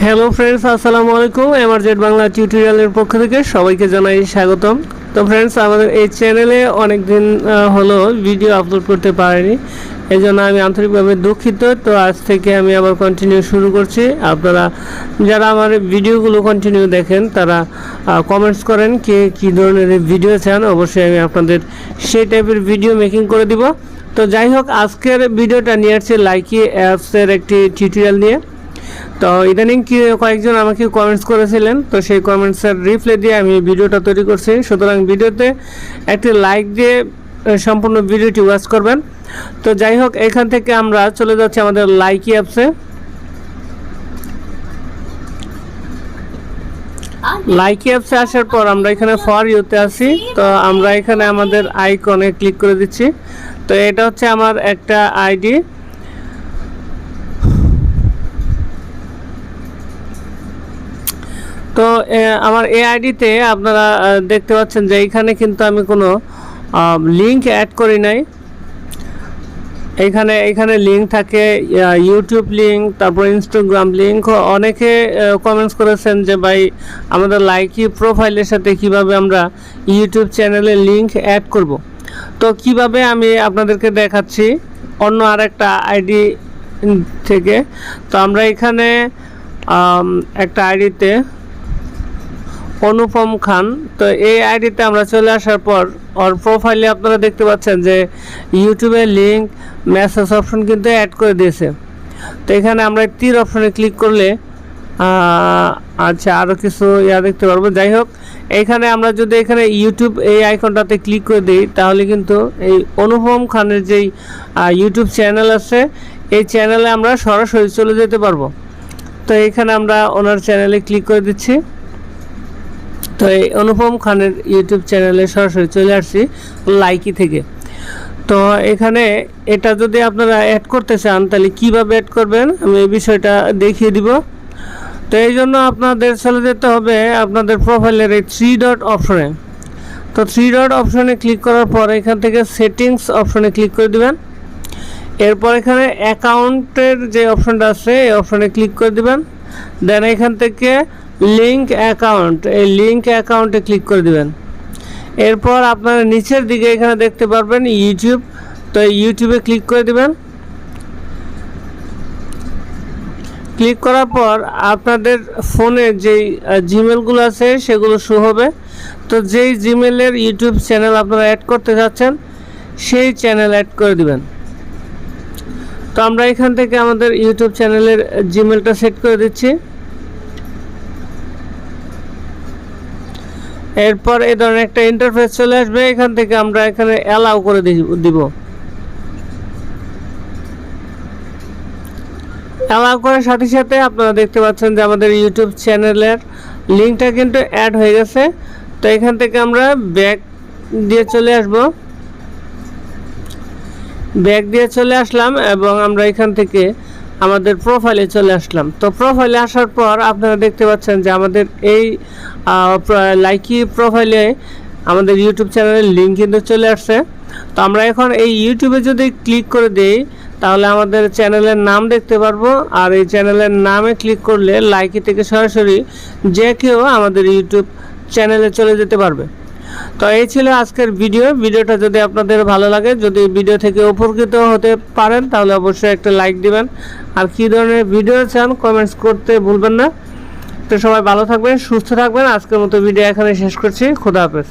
Hello friends, আসসালামু আলাইকুম। এমআরজেড বাংলা টিউটোরিয়ালের পক্ষ থেকে সবাইকে জানাই স্বাগতম। তো ফ্রেন্ডস, আমাদের এই চ্যানেলে অনেক দিন হলো ভিডিও আপলোড করতে পারিনি, এই জন্য আমি আন্তরিকভাবে দুঃখিত। তো আজ থেকে আমি আবার কন্টিনিউ শুরু করছি। আপনারা যারা আমার ভিডিওগুলো কন্টিনিউ দেখেন তারা কমেন্টস করেন কে কী ধরনের ভিডিও চান, অবশ্যই আমি আপনাদের সেই টাইপের ভিডিও মেকিং করে দিব। তো যাই হোক, আজকের ভিডিওটা নিয়ে আসছে লাইকি অ্যাপসের একটি টিউটোরিয়াল নিয়ে। তো ইদানিং কয়েকজন আমাকে কমেন্টস করেছিলেন, তো সেই কমেন্টসের রিপ্লাই দিয়ে আমি ভিডিওটা তৈরি করছি। সুতরাং ভিডিওতে একটি লাইক দিয়ে সম্পূর্ণ ভিডিওটি ওয়াচ করবেন। তো যাই হোক, এখান থেকে আমরা চলে যাচ্ছি আমাদের লাইকি অ্যাপসে। লাইকি অ্যাপসে আসার পর আমরা এখানে ফর ইউতে আসি। তো আমরা এখানে আমাদের আইকনে ক্লিক করে দিচ্ছি। তো এটা হচ্ছে আমার একটা আইডি। তো আমার এই আইডিতে আপনারা দেখতে পাচ্ছেন যে এইখানে কিন্তু আমি কোনো লিঙ্ক অ্যাড করি নাই। এইখানে লিঙ্ক থাকে, ইউটিউব লিঙ্ক, তারপর ইনস্টাগ্রাম লিঙ্ক। অনেকে কমেন্টস করেছেন যে ভাই আমাদের লাইকি প্রোফাইলের সাথে কিভাবে আমরা ইউটিউব চ্যানেলে লিঙ্ক অ্যাড করব। তো কিভাবে আমি আপনাদেরকে দেখাচ্ছি অন্য আরেকটা আইডি থেকে। তো আমরা এখানে একটা আইডিতে অনুপম খান, তো এই আইডিতে আমরা চলে আসার পর ওর প্রোফাইলে আপনারা দেখতে পাচ্ছেন যে ইউটিউবের লিঙ্ক মেসেজ অপশন কিন্তু অ্যাড করে দিয়েছে। তো এখানে আমরা তীর অপশনে ক্লিক করলে আচ্ছা আরও কিছু দেখতে পারবো। যাই হোক, এইখানে আমরা যদি এখানে ইউটিউব এই আইকনটাতে ক্লিক করে দিই তাহলে কিন্তু এই অনুপম খানের যেই ইউটিউব চ্যানেল আছে এই চ্যানেলে আমরা সরাসরি চলে যেতে পারবো। তো এখানে আমরা ওনার চ্যানেলে ক্লিক করে দিচ্ছি। তো এই অনুপম খানের ইউটিউব চ্যানেলে সরাসরি চলে আসছি লাইকি থেকে। তো এখানে এটা যদি আপনারা অ্যাড করতে চান তাহলে কীভাবে অ্যাড করবেন আমি এই বিষয়টা দেখিয়ে দিব। তো এই জন্য আপনাদের চলে যেতে হবে আপনাদের প্রোফাইলের এই থ্রি ডট অপশনে। তো থ্রি ডট অপশনে ক্লিক করার পর এখান থেকে সেটিংস অপশনে ক্লিক করে দেবেন। এরপর এখানে অ্যাকাউন্টের যে অপশনটা আছে এই অপশনে ক্লিক করে দেবেন। দেন এখান থেকে লিঙ্ক অ্যাকাউন্ট, এই লিঙ্ক অ্যাকাউন্টে ক্লিক করে দিবেন। এরপর আপনারা নিচের দিকে এখানে দেখতে পারবেন ইউটিউব, তো ইউটিউবে ক্লিক করে দিবেন। ক্লিক করার পর আপনাদের ফোনে যেই জিমেলগুলো আছে সেগুলো শো হবে। তো যেই জিমেলের ইউটিউব চ্যানেল আপনারা অ্যাড করতে যাচ্ছেন সেই চ্যানেল অ্যাড করে দিবেন। তো আমরা এখান থেকে আমাদের ইউটিউব চ্যানেলের জিমেলটা সেট করে দিচ্ছি। এরপর এই ধরনের একটা ইন্টারফেস চলে আসবে। এখান থেকে আমরা এখানে অ্যালাউ করে দিব। অ্যালাউ করার সাথে সাথে আপনারা দেখতে পাচ্ছেন যে আমাদের ইউটিউব চ্যানেলের লিঙ্কটা কিন্তু অ্যাড হয়ে গেছে। তো এখান থেকে আমরা ব্যাক দিয়ে চলে আসব। ব্যাক দিয়ে চলে আসলাম এবং আমরা এখান থেকে আমাদের প্রোফাইলে চলে আসলাম। তো প্রোফাইলে আসার পর আপনারা দেখতে পাচ্ছেন যে আমাদের এই লাইকি প্রোফাইলে আমাদের ইউটিউব চ্যানেলের লিঙ্ক কিন্তু চলে আসছে। তো আমরা এখন এই ইউটিউবে যদি ক্লিক করে দিই তাহলে আমাদের চ্যানেলের নাম দেখতে পারবো, আর এই চ্যানেলের নামে ক্লিক করলে লাইকি থেকে সরাসরি যে কেউ আমাদের ইউটিউব চ্যানেলে চলে যেতে পারবে। তো এই ছিল আজকের ভিডিওটা যদি আপনাদের ভালো লাগে, যদি ভিডিও থেকে উপকৃত হতে পারেন তাহলে অবশ্যই একটা লাইক দিবেন। আর কী ধরনের ভিডিও চান কমেন্টস করতে ভুলবেন না। তো সবাই ভালো থাকবেন, সুস্থ থাকবেন। আজকের মতো ভিডিও এখানে শেষ করছি। খোদা হাফেজ।